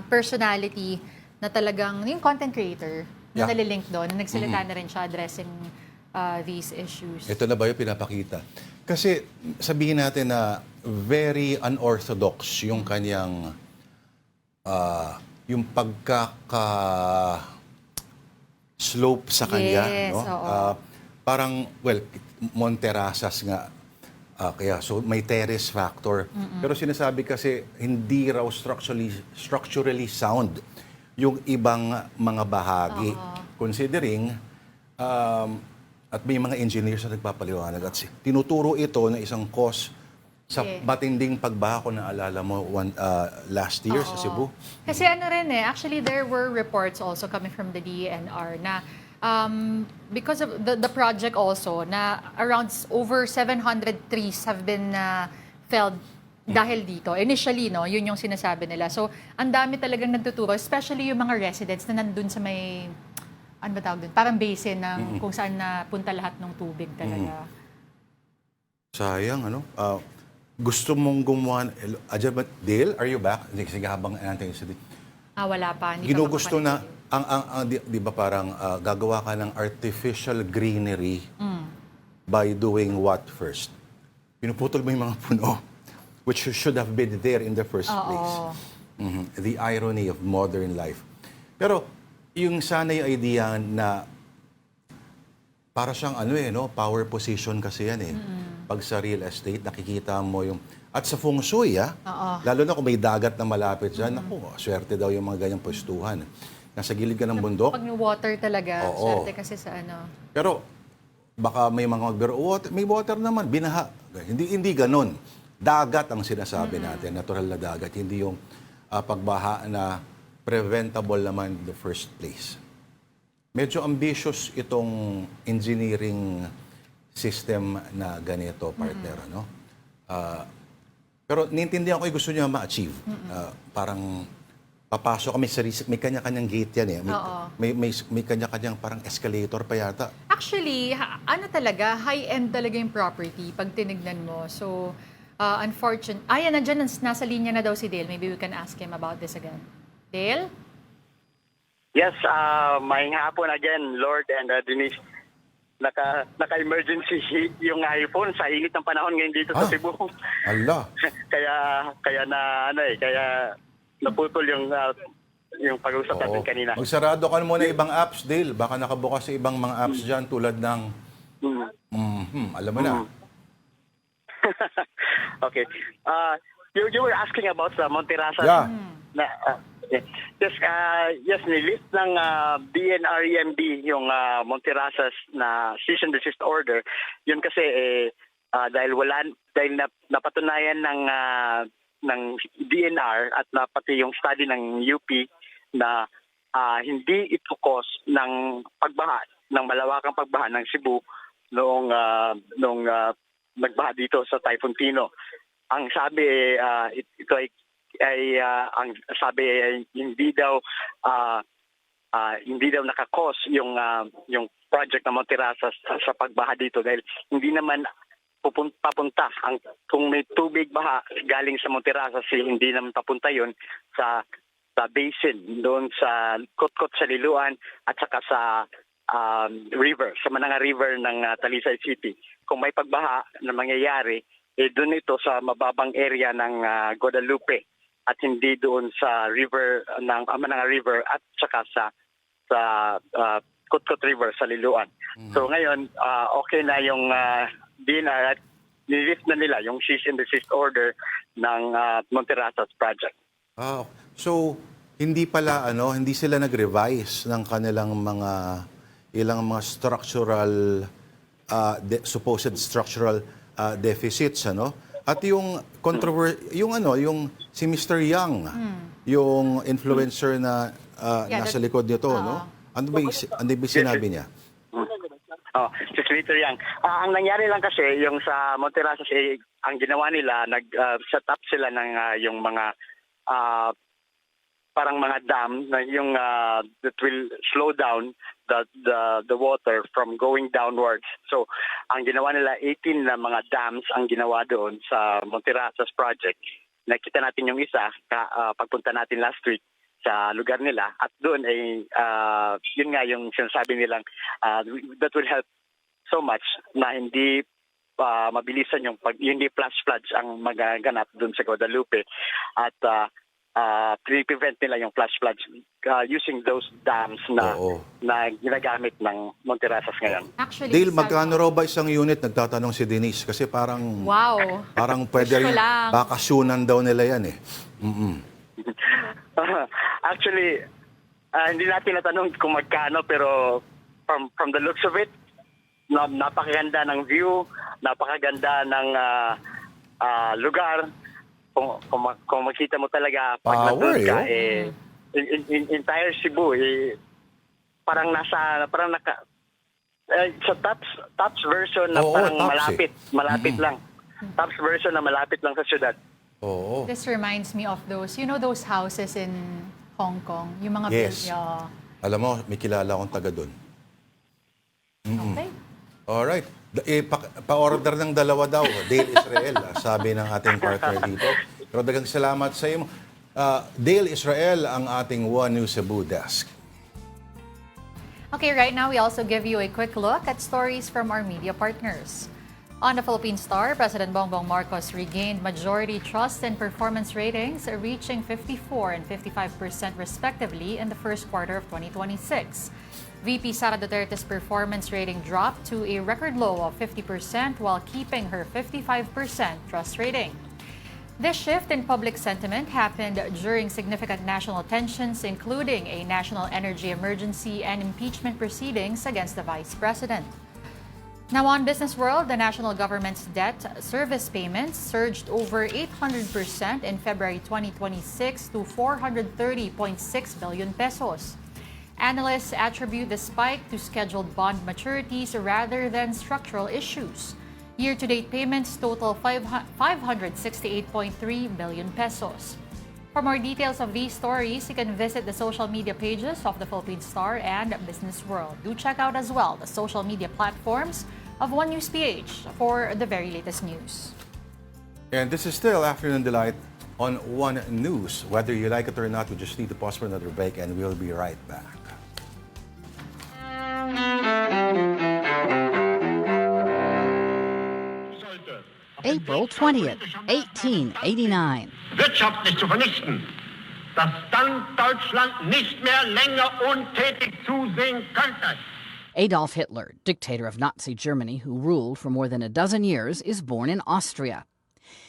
personality na talagang, yung content creator na nalilink doon, nagsalita na rin siya addressing these issues. Ito na ba yung pinapakita? Kasi sabihin natin na very unorthodox yung kanyang yung pagkaka-slope sa kanya. Yes, no? Parang, well, Monterasas nga. Kaya so may terrace factor. Pero sinasabi kasi hindi raw structurally sound yung ibang mga bahagi. Considering at may mga engineers na nagpapaliwanag at tinuturo ito na isang cause sa matinding pagbaha kung naalala mo last year sa Cebu. Kasi actually there were reports also coming from the DENR na because of the project also, na around over 700 trees have been felled dahil dito. Initially, yun yung sinasabi nila. So, ang dami talagang nagtuturo, especially yung mga residents na nandun sa may, ano ba tawag dun? Parang basin ng kung saan napunta lahat ng tubig talaga. Sayang, gusto mong gumawa, Dale, are you back? Sige, habang natin si Wala pa. Hindi pa ginugusto na, makakonect. di ba parang gagawa ka ng artificial greenery by doing what first? Pinuputol mo yung mga puno, which should have been there in the first place. The irony of modern life. Pero yung sana yung idea na para siyang power position kasi yan eh. Pag sa real estate, nakikita mo yung... At sa feng shui, lalo na kung may dagat na malapit dyan, swerte daw yung mga ganyang pwestuhan. Nasa gilid ka ng bundok. Pag water talaga, Oo. swerte kasi sa ano. Pero baka may mga magbiro, may water naman, binaha. Hindi ganun. Dagat ang sinasabi natin, natural na dagat. Hindi yung pagbaha na preventable naman in the first place. Medyo ambitious itong engineering system na ganito, partner. Ano? Pero nintindihan ko yung gusto niya ma-achieve. Parang papasok kami sa may kanya-kanyang gate yan eh. May kanya-kanyang parang escalator pa yata. Actually, ano talaga, high-end talaga yung property pag tinignan mo. So, unfortunate. Nandiyan, nasa linya na daw si Dale. Maybe we can ask him about this again. Dale? Yes, maayong hapon again, Lord and Denise. Naka-emergency heat yung iPhone sa init ng panahon ngayon dito sa Cebu. Allah. kaya naputol yung pag-usap natin kanina. Magsarado ka muna ibang apps, Dale. Baka nakabukas sa ibang mga apps dyan tulad ng... alam mo na. Okay. You were asking about the Monterasa. Yeah. Yes, nilist ng DNREMB yung Monterasas na cease and desist order. Yun kasi dahil napatunayan ng DNR at pati yung study ng UP na hindi ito cause ng pagbaha, ng malawakang pagbaha ng Cebu noong nagbaha dito sa Typhoon Tino. Ang sabi ito ang sabi hindi daw nakakos yung project ng Monterasas sa pagbaha dito dahil hindi naman papunta kung may tubig baha galing sa Monterasas hindi naman papunta yon sa basin doon sa Kotkot sa Liloan at saka sa river, sa Mananga River ng Talisay City. Kung may pagbaha na mangyayari doon ito sa mababang area ng Guadalupe at hindi doon sa river ng Mananga River at saka sa Kotkot River sa Liloan. So ngayon, okay na yung DNR at nilift na nila yung cease and desist order ng Monterasas project. So hindi pala hindi sila nag-revise ng kanilang ilang mga structural supposed structural deficits At yung yung si Mr. Yang, yung influencer na nasa likod nito, no? Ano ba sinabi niya? Si Mr. Yang. Ang nangyari lang kasi, yung sa Monterasas, ang ginawa nila, nag-set up sila ng yung mga parang mga dam na yung that will slow down the water from going downwards. So, ang ginawa nila 18 na mga dams ang ginawa doon sa Monterasas project. Nakita natin yung isa pagpunta natin last week sa lugar nila at doon yun nga yung sinasabi nilang that will help so much na hindi mabilisan hindi flash floods ang magaganap doon sa Guadalupe at prevent nila yung flash floods using those dams na ginagamit ng Monterasas ngayon. Actually, Dale, magkano raw ba isang unit? Nagtatanong si Denise kasi parang pwede rin bakasyonan daw nila yan eh. Actually, hindi natin natanong kung magkano pero from the looks of it, napakaganda ng view, napakaganda ng lugar. Kung makita mo talaga pag nandun ka, entire Cebu, parang sa tops version na parang malapit lang. Tops version na malapit lang sa syudad. This reminds me of those houses in Hong Kong, yung mga Yes. Alam mo, may kilala akong taga doon. Okay. Alright. Pa-order ng dalawa daw, Dale Israel, sabi ng ating partner dito. Pero dagang salamat sa iyo. Dale Israel, ang ating One News Cebu desk. Okay, right now we also give you a quick look at stories from our media partners. On the Philippine Star, President Bongbong Marcos regained majority trust and performance ratings, reaching 54% and 55% respectively in the first quarter of 2026. VP Sara Duterte's performance rating dropped to a record low of 50% while keeping her 55% trust rating. This shift in public sentiment happened during significant national tensions, including a national energy emergency and impeachment proceedings against the vice president. Now on Business World, the national government's debt service payments surged over 800% in February 2026 to 430.6 billion pesos. Analysts attribute the spike to scheduled bond maturities rather than structural issues. Year-to-date payments total 568.3 billion pesos. For more details of these stories, you can visit the social media pages of the Philippine Star and Business World. Do check out as well the social media platforms of One News PH for the very latest news. And this is still Afternoon Delight on One News. Whether you like it or not, we just need to pause for another break and we'll be right back. April 20th, 1889. Wirtschaftlich zu vernichten, dass dann Deutschland nicht mehr länger untätig zusehen könnte. Adolf Hitler, dictator of Nazi Germany who ruled for more than a dozen years, is born in Austria.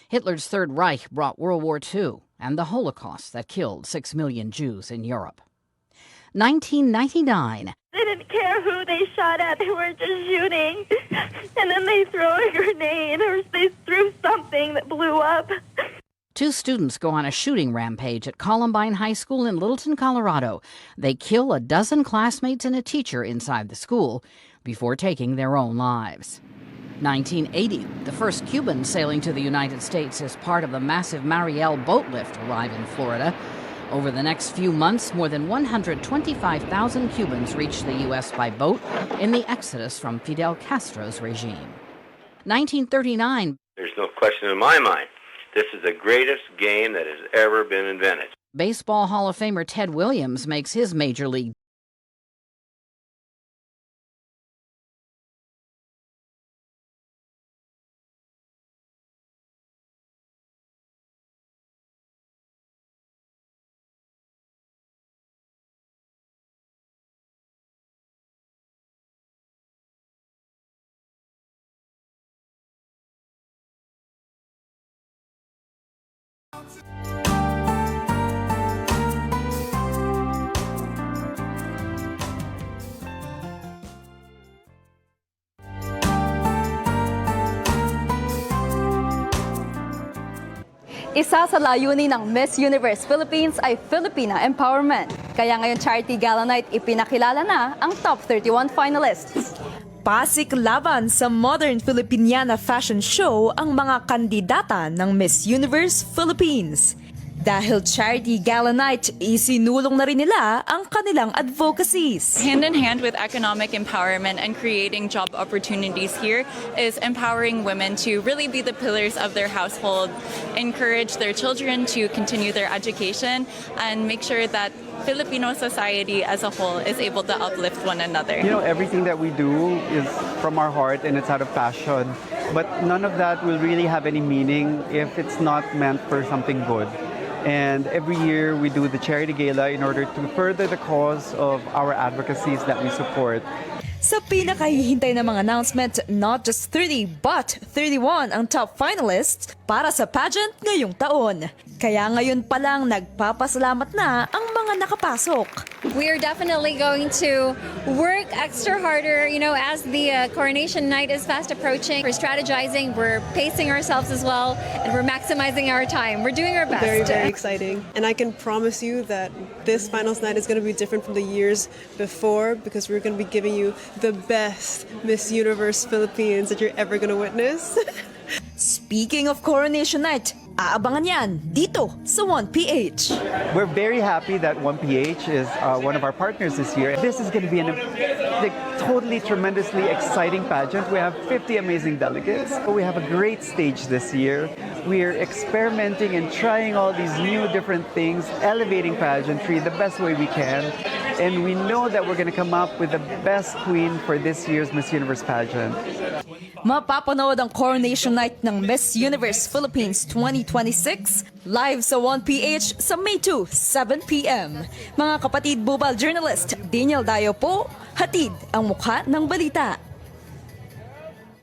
Hitler's Third Reich brought World War II and the Holocaust that killed 6 million Jews in Europe. 1999. They didn't care who they shot at. They were just shooting. And then they throw a grenade or they threw something that blew up. 2 students go on a shooting rampage at Columbine High School in Littleton, Colorado. They kill a dozen classmates and a teacher inside the school before taking their own lives. 1980, the first Cubans sailing to the United States as part of the massive Mariel boat lift arrive in Florida. Over the next few months, more than 125,000 Cubans reached the U.S. by boat in the exodus from Fidel Castro's regime. 1939. There's no question in my mind. This is the greatest game that has ever been invented. Baseball Hall of Famer Ted Williams makes his major league Isa sa layunin ng Miss Universe Philippines ay Filipina Empowerment. Kaya ngayon Charity Gala Night ipinakilala na ang top 31 finalists. Pasik laban sa Modern Filipiniana Fashion Show ang mga kandidata ng Miss Universe Philippines. Dahil Charity Gala Night, isinulong na rin nila ang kanilang advocacies. Hand in hand with economic empowerment and creating job opportunities here is empowering women to really be the pillars of their household, encourage their children to continue their education, and make sure that Filipino society as a whole is able to uplift one another. You know, everything that we do is from our heart and it's out of passion. But none of that will really have any meaning if it's not meant for something good. And every year we do the Charity Gala in order to further the cause of our advocacies that we support. Sa pinakahihintay na mga announcement, not just 30 but 31 ang top finalists para sa pageant ngayong taon. Kaya ngayon pa lang nagpapasalamat na ang mga nakapasok. We are definitely going to work extra harder, you know, as the coronation night is fast approaching. We're strategizing, we're pacing ourselves as well, and we're maximizing our time. We're doing our best. Very, very exciting. And I can promise you that this finals night is going to be different from the years before because we're going to be giving you the best Miss Universe Philippines that you're ever going to witness. Speaking of coronation night, Aabangan yan dito sa 1PH. We're very happy that 1PH is one of our partners this year. This is going to be totally tremendously exciting pageant. We have 50 amazing delegates. We have a great stage this year. We're experimenting and trying all these new different things, elevating pageantry the best way we can. And we know that we're going to come up with the best queen for this year's Miss Universe pageant. Mapapanood ang Coronation Night ng Miss Universe Philippines 2026 live sa 1PH sa May 2, 7 p.m. Mga kapatid Bubal journalist Daniel Dayo po, hatid ang mukha ng balita.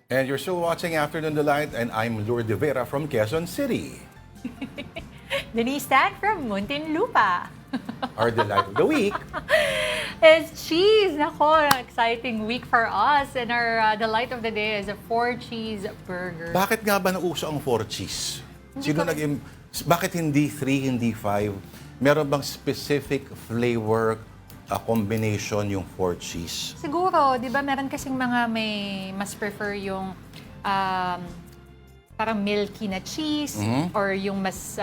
And you're still watching Afternoon Delight, and I'm Lourdes Vera from Quezon City. Denise Tan from Muntinlupa. Our delight of the week. It's cheese. Nako, exciting week for us. And our delight of the day is a 4-cheese burger. Bakit nga ba nauso ang 4 cheese? Bakit hindi 3, hindi 5? Meron bang specific flavor combination yung 4 cheese? Siguro, di ba meron kasing mga may mas prefer yung parang milky na cheese or yung mas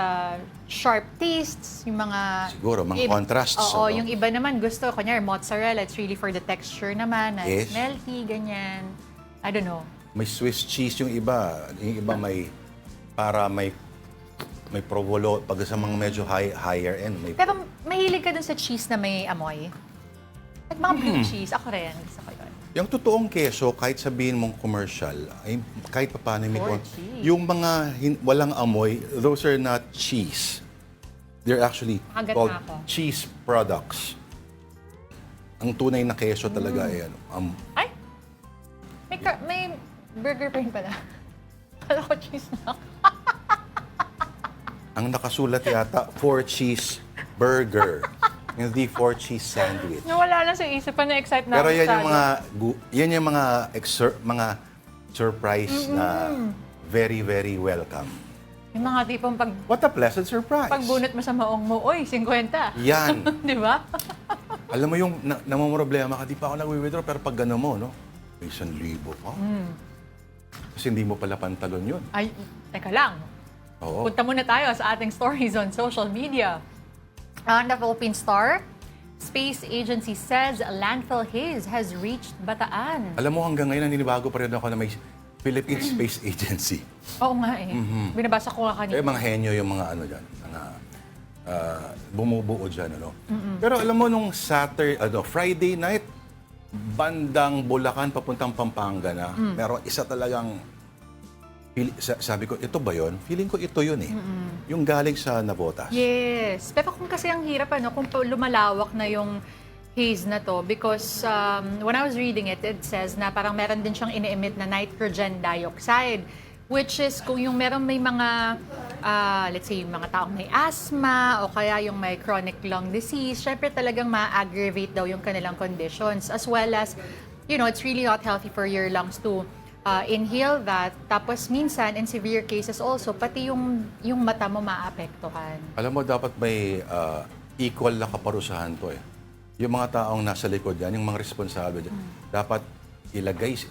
sharp tastes, yung mga... Siguro, mga contrasts. Oo, yung iba naman gusto, kunyari mozzarella, it's really for the texture naman, na Yes. melty, ganyan. I don't know. May Swiss cheese yung iba. Yung iba may provolone. Pag sa mga medyo higher end, may... Pero mahilig ka dun sa cheese na may amoy? At mga blue cheese, ako rin. Gusto ko yun. Yung totoong keso, kahit sabihin mong commercial, ay kahit pa paano may cheese. yung mga walang amoy, those are not cheese. They're actually Kagat called na ako. cheese products. Ang tunay na keso talaga ay Ay! May burger pa rin pala. Kala ko cheese na. ang nakasulat yata, 4 cheese burger. Hindi 4 cheese sandwich. Nawala lang sa isipan, na-excite na Pero ako yan sa yung mga surprise na very, very welcome. yung mga tipong What a pleasant surprise. pagbunot mo sa maong mo, oy, 50. Yan. Di ba? Alam mo yung namamroblema ka, di pa ako nag-withdraw, pero pag gano'n mo, no? May 1,000 pa. Kasi hindi mo pala pantalon yun. Ay, teka lang. Oo. Punta muna tayo sa ating stories on social media. On the Philippine Star, Space Agency says landfill haze has reached Bataan. Alam mo, hanggang ngayon, naninibago pa rin ako na may Philippine Space Agency. Oo nga eh. Binabasa ko nga kanina. Mga henyo yung mga ano dyan, mga bumubuo dyan, ano. Pero alam mo, nung Friday night, bandang Bulacan, papuntang Pampanga na, meron isa talagang, sabi ko, ito ba yun? Feeling ko ito yun eh. Yung galing sa Navotas. Yes. Pero kung kasi ang hirap, kung lumalawak na yung haze na to, because when I was reading it, it says na parang meron din siyang ini-emit na nitrogen dioxide, which is kung yung meron may mga, let's say, yung mga taong may asthma o kaya yung may chronic lung disease, syempre talagang ma-aggravate daw yung kanilang conditions, as well as, it's really not healthy for your lungs to inhale that. Tapos minsan, in severe cases also, pati yung mata mo maapektuhan. Alam mo, dapat may equal na kaparusahan to eh. Yung mga taong nasa likod yan, yung mga responsable dyan, dapat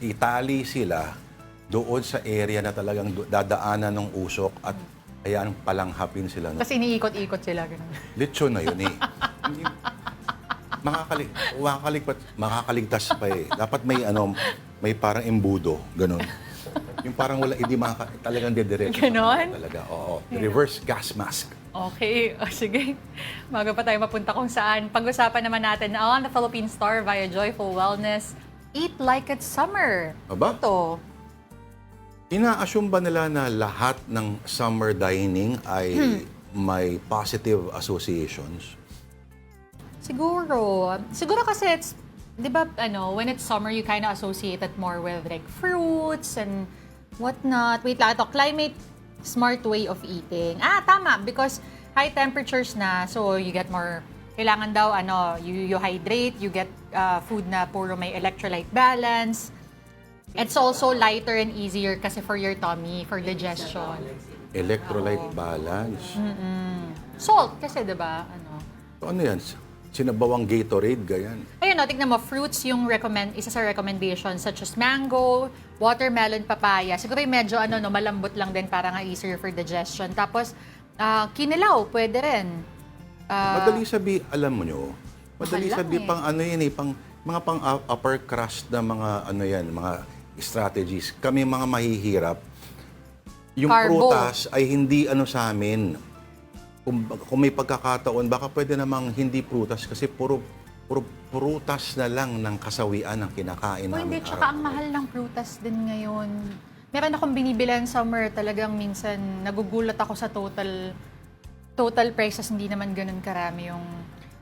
itali sila doon sa area na talagang dadaanan ng usok at hayaan palanghapin sila. Tapos iniikot-ikot sila. Ganun. Lechon na yun eh. Makakaligtas pa eh. Dapat may parang embudo, ganun. Yung parang hindi talagang dediretso. Ganon? Talaga, oo. Reverse gas mask. Okay, sige. Bago pa tayo mapunta kung saan, pag-usapan naman natin on the Philippine Star via Joyful Wellness, Eat Like It's Summer. Aba? Ito. Ina-assume ba nila na lahat ng summer dining ay may positive associations? Siguro kasi it's, di ba, when it's summer, you kind of associate it more with like fruits and whatnot. Wait lang, ito, climate smart way of eating. Tama, because high temperatures na, so you get more, kailangan daw, you hydrate, you get food na puro may electrolyte balance. It's also lighter and easier kasi for your tummy, for digestion. Electrolyte balance. Salt kasi, di ba? So, ano yan? sinabawang Gatorade, ganyan. Ayun, no, tignan mo, fruits yung isa sa recommendations such as mango, watermelon, papaya. Siguro yung medyo malambot lang din para nga easier for digestion. Tapos, kinilaw, pwede rin. Madali sabi, alam mo nyo, madali Mahal lang sabi eh. pang mga pang upper crust na mga mga strategies. Kami mga mahihirap, yung Carbo. prutas ay hindi sa amin. Kung may pagkakataon, baka pwede namang hindi prutas kasi puro prutas na lang ng kasawian ang kinakain O namin. hindi, tsaka ang mahal ng prutas din ngayon. Meron akong binibilan summer, talagang minsan nagugulat ako sa total prices, hindi naman ganun karami yung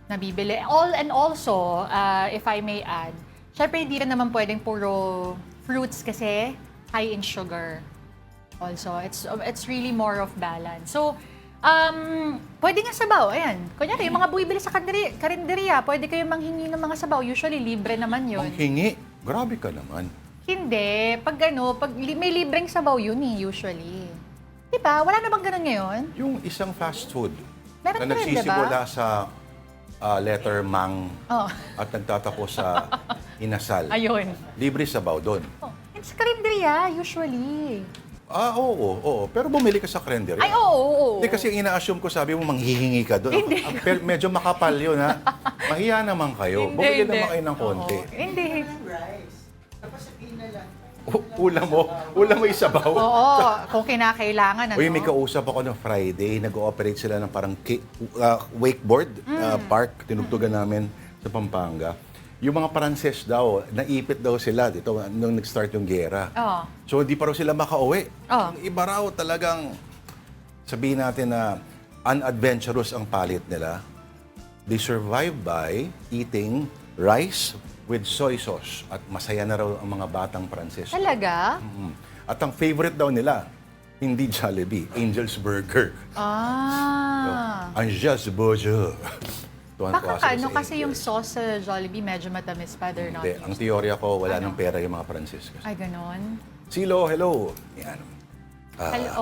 nabibili. Also, if I may add, syempre hindi rin naman pwedeng puro fruits kasi high in sugar. Also, it's really more of balance. So, pwede nga sabaw, ayan. Kunyari, yung mga buibili sa karinderya, pwede kayong manghingi ng mga sabaw. Usually, libre naman yun. Ang hingi, grabe ka naman. Hindi. Pag may libreng sabaw yun usually. Diba? Wala na bang ganun ngayon? Yung isang fast food Meron na pa rin, nagsisimula diba? sa letter mang Oh. at nagtatapos sa inasal. Ayun. Libre sabaw doon. Oh. Sa karinderya, usually. Oo. Pero bumili ka sa karinderya. Ay, oo. Hindi kasi ina-assume ko, sabi mo, manghihingi ka doon. Hindi. Pero medyo makapal yun, ha? Mahiya naman kayo. Hindi, Bumili hindi. naman kayo ng konti. Oo. Hindi. Ulam mo isabaw. Oo, kung kinakailangan. Uy, may kausap ako ng Friday. Nag-ooperate sila ng parang wakeboard park. Tinugtugan namin sa Pampanga. Yung mga Pranses daw, naipit daw sila dito nung nag-start yung gera. Oo. So, hindi pa raw sila makauwi. Oo. Yung iba raw talagang, sabihin natin na unadventurous ang palit nila. They survive by eating rice with soy sauce. At masaya na raw ang mga batang Pranses. Talaga? At ang favorite daw nila, hindi Jollibee, Angel's Burger. Angel's Burger. Baka kasi yung sauce sa Jollibee medyo matamis pa. They're not Hindi, ang teorya ko, wala nang pera yung mga Pranses. Ay, ganon? Silo, hello. Yan.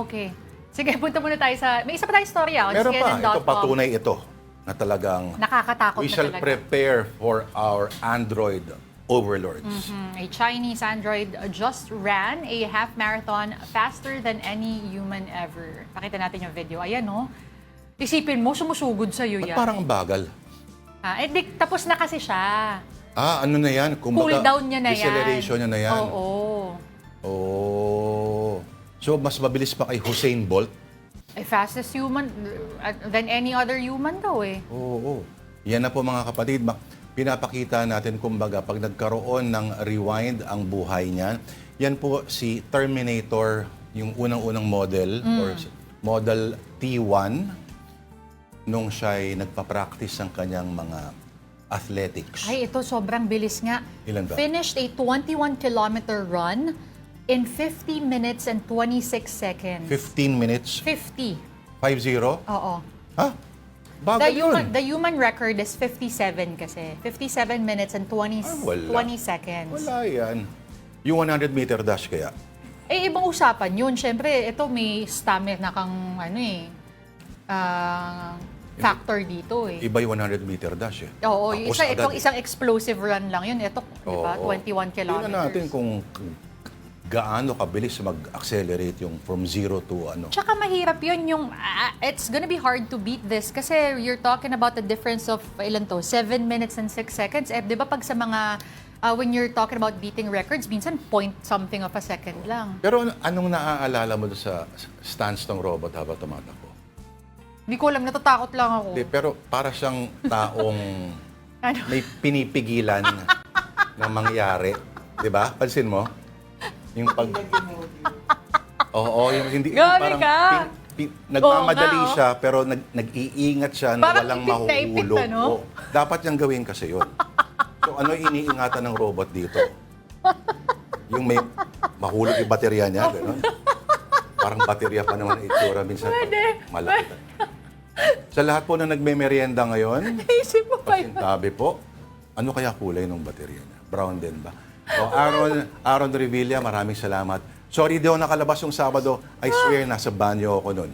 Okay. Sige, punta muna tayo sa... May isa pa tayong storya. Meron pa, ito patunay ito na talagang Nakakatakot we na shall talaga. prepare for our Android overlords. A Chinese android just ran a half marathon faster than any human ever. Pakita natin yung video. Ayan, no? Isipin mo, sumusugod sa'yo Ba't yan. parang bagal? Tapos na kasi siya. Ano na yan? Cool down niya na yan. Deceleration niya na yan. Oo. So, mas mabilis pa kay Usain Bolt? Fastest human than any other human daw eh. Oo. Yan na po mga kapatid. Pinapakita natin kumbaga pag nagkaroon ng rewind ang buhay niya. Yan po si Terminator, yung unang-unang model or model T1 nung siya'y nagpa-practice ng kanyang mga athletics. Ay, ito sobrang bilis nga. Ilan ba? Finished a 21-kilometer run in 50 minutes and 26 seconds. 15 minutes? 50. 5-0? Oo. Ha? Bagal yun. The human record is 57 kasi. 57 minutes and 20 seconds. Wala yan. Yung 100-meter dash kaya? Ibang usapan yun. Siyempre, ito may stamina kang factor dito eh. Iba yung 100-meter dash eh. Oo, Tapos agad itong isang explosive run lang yun. Ito, di ba? 21 kilometers. Tingnan natin kung gaano kabilis mag-accelerate yung from 0 to Tsaka mahirap yun yung, it's gonna be hard to beat this kasi you're talking about the difference of, 7 minutes and 6 seconds. Di ba pag sa mga, when you're talking about beating records, minsan point something of a second lang. Pero anong naaalala mo sa stance ng robot habang tumatakbo? Hindi ko alam, natatakot lang ako. Pero para siyang taong may pinipigilan na mangyari. Di ba? Pansin mo? Yung pag... Oo, yung hindi... Gabi parang ka! nagmamadali siya, pero nag-iingat siya na Parang walang ipit na ipit, mahuhulog. ano? Oo. Dapat niyang gawin kasi yun. So ano iniingatan ng robot dito? Yung may mahulog yung baterya niya, gano'n? Parang baterya pa naman ang itsura minsan. Malaki. Sa lahat po na nagme-merienda ngayon, Naisip mo pa yun. pasintabi po, ano kaya kulay ng baterya niya? Brown din ba? O, Aaron Revilla, maraming salamat. Sorry, di ako nakalabas yung Sabado. I swear, nasa banyo ako nun.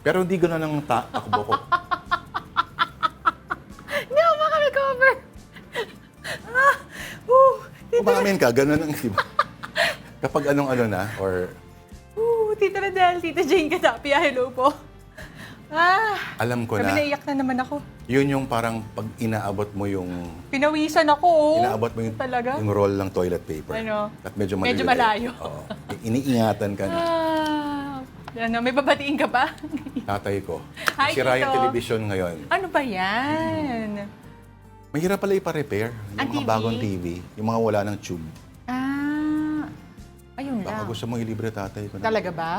Pero hindi gano'n ang takbo ko. umamin ka, ganun ang, di ba? Kapag anong ano na, or Tita Radel, Tita Jane Katapia, hello po. alam ko Sabi na, naiyak na naman ako. yun yung parang pag inaabot mo yung, Pinawisan ako, oh. inaabot mo yung, Talaga? yung roll ng toilet paper. Ano? At medyo Medyo malayo. malayo. Oo. Iniingatan ka na. Ano, may babatiin ka ba? Tatay ko. Hi, Sira yung Tito. television ngayon. Ano ba yan? Mahirap pala ipa-repair. Yung Ang mga TV? bagong TV. Yung mga wala ng tube. Ayun Baka lang. gusto mong ilibre tatay ko na. Talaga ba?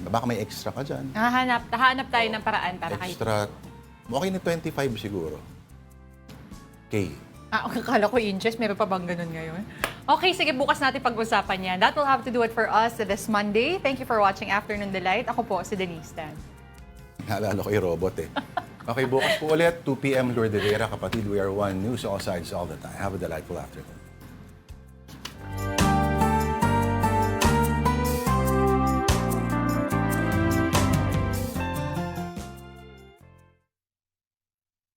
Baka may extra ka dyan. Hahanap tayo ng paraan para kahit... Extra. Okay na 25 siguro. Okay. Akala ko inches, meron pa bang ganun ngayon? Okay, sige, bukas natin pag-usapan yan. That will have to do it for us this Monday. Thank you for watching Afternoon Delight. Ako po, si Denise Tan. Naalala ko yung robot eh. Okay, bukas po ulit, 2 p.m. Lourdes de Vera, kapatid. We are one news all sides all the time. Have a delightful afternoon.